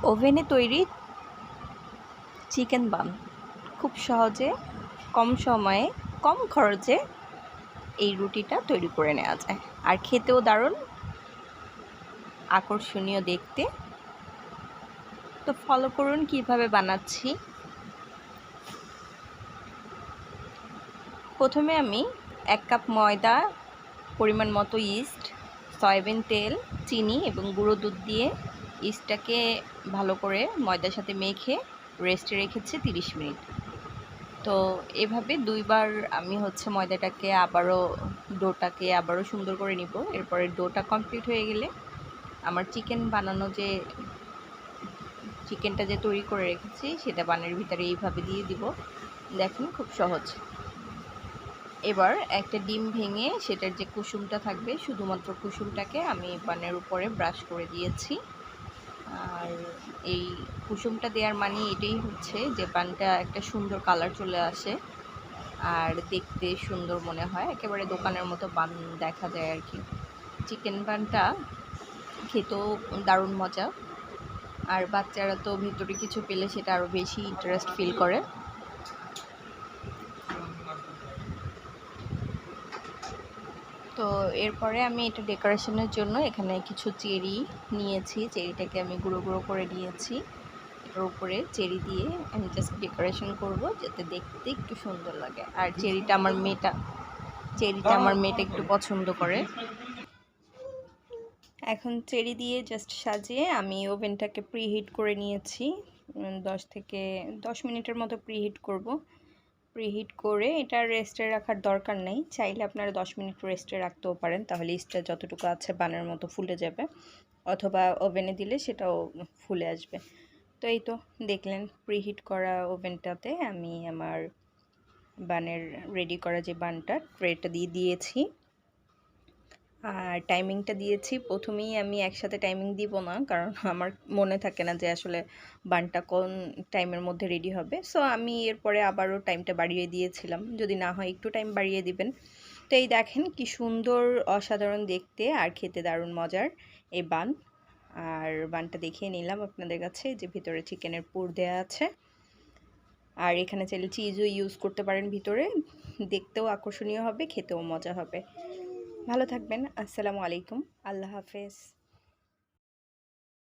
ওভেনে তৈরি chicken bun খুব সহজে, কম সময়ে, কম খরচে এই রুটিটা তৈরি করে নেওয়া যায়, আর খেতেও দারুণ আকর্ষণীয় দেখতে। তো ফলো করুন কিভাবে বানাচ্ছি। প্রথমে আমি 1 কাপ ময়দা, পরিমাণ মতো ইস্ট, সয়াবিন তেল, চিনি এবং গুঁড়ো দুধ দিয়ে ইস্টটাকে ভালো করে ময়দার সাথে মেখে রেস্টে রেখেছি 30 মিনিট। তো এভাবে দুইবার আমি ময়দাটাকে ডোটাকে আবারও সুন্দর করে নিব। এরপরে ডোটা কমপ্লিট হয়ে গেলে আমার চিকেনটা যে তৈরি করে রেখেছি সেটা বানের ভিতরে এইভাবে দিয়ে দিব। দেখেন খুব সহজ। এবার একটা ডিম ভেঙে সেটার যে কুসুমটা থাকবে, শুধুমাত্র কুসুমটাকে আমি বানের উপরে ব্রাশ করে দিয়েছি। আর এই কুসুমটা দেওয়ার মানে এটাই যে বানটা একটা সুন্দর কালার চলে আসে আর দেখতে সুন্দর মনে হয়, একেবারে দোকানের মতো বান দেখা যায় আর কি। চিকেন বানটা খেতেও দারুণ মজা, আর বাচ্চারা তো ভিতরে কিছু পেলে সেটা আরও বেশি ইন্টারেস্ট ফিল করে। তো এরপরে আমি এটা ডেকোরেশনের জন্য এখানে কিছু চেরি নিয়েছি। চেরিটাকে আমি গুঁড়ো গুঁড়ো করে নিয়েছি। এটার উপরে চেরি দিয়ে আমি জাস্ট ডেকোরেশন করব যাতে দেখতে একটু সুন্দর লাগে। আর চেরিটা আমার মেয়েটা একটু পছন্দ করে। এখন চেরি দিয়ে জাস্ট সাজিয়ে আমি ওভেনটাকে প্রিহিট করে নিয়েছি। 10 মিনিটের মতো প্রিহিট করব। প্রিহিট করে এটা রেস্টে রাখার দরকার নেই, চাইলে আপনারা 10 মিনিট রেস্টে রাখতেও পারেন, তাহলে ইস্টটা যতটুকু আছে বানের মতো ফুলে যাবে, অথবা ওভেনে দিলে সেটাও ফুলে আসবে। তো এই তো দেখলেন প্রিহিট করা ওভেনটাতে আমি আমার বানের রেডি করা যে বানটা ট্রেটা দিয়েছি, আর টাইমিংটা দিয়েছি। প্রথমেই আমি একসাথে টাইমিং দিব না, কারণ আমার মনে থাকে না যে আসলে বানটা কোন টাইমের মধ্যে রেডি হবে। সো আমি এরপরে আবারও টাইমটা বাড়িয়ে দিয়েছিলাম, যদি না হয় একটু টাইম বাড়িয়ে দিবেন। তো এই দেখেন কি সুন্দর, অসাধারণ দেখতে আর খেতে দারুণ মজার এই বান। আর বানটা দেখিয়ে নিলাম আপনাদের কাছে, যে ভিতরে চিকেনের পুর দেওয়া আছে, আর এখানে চাইলে চিজও ইউজ করতে পারেন ভিতরে, দেখতেও আকর্ষণীয় হবে, খেতেও মজা হবে। ভালো থাকবেন। আসসালামু আলাইকুম। আল্লাহ হাফেজ।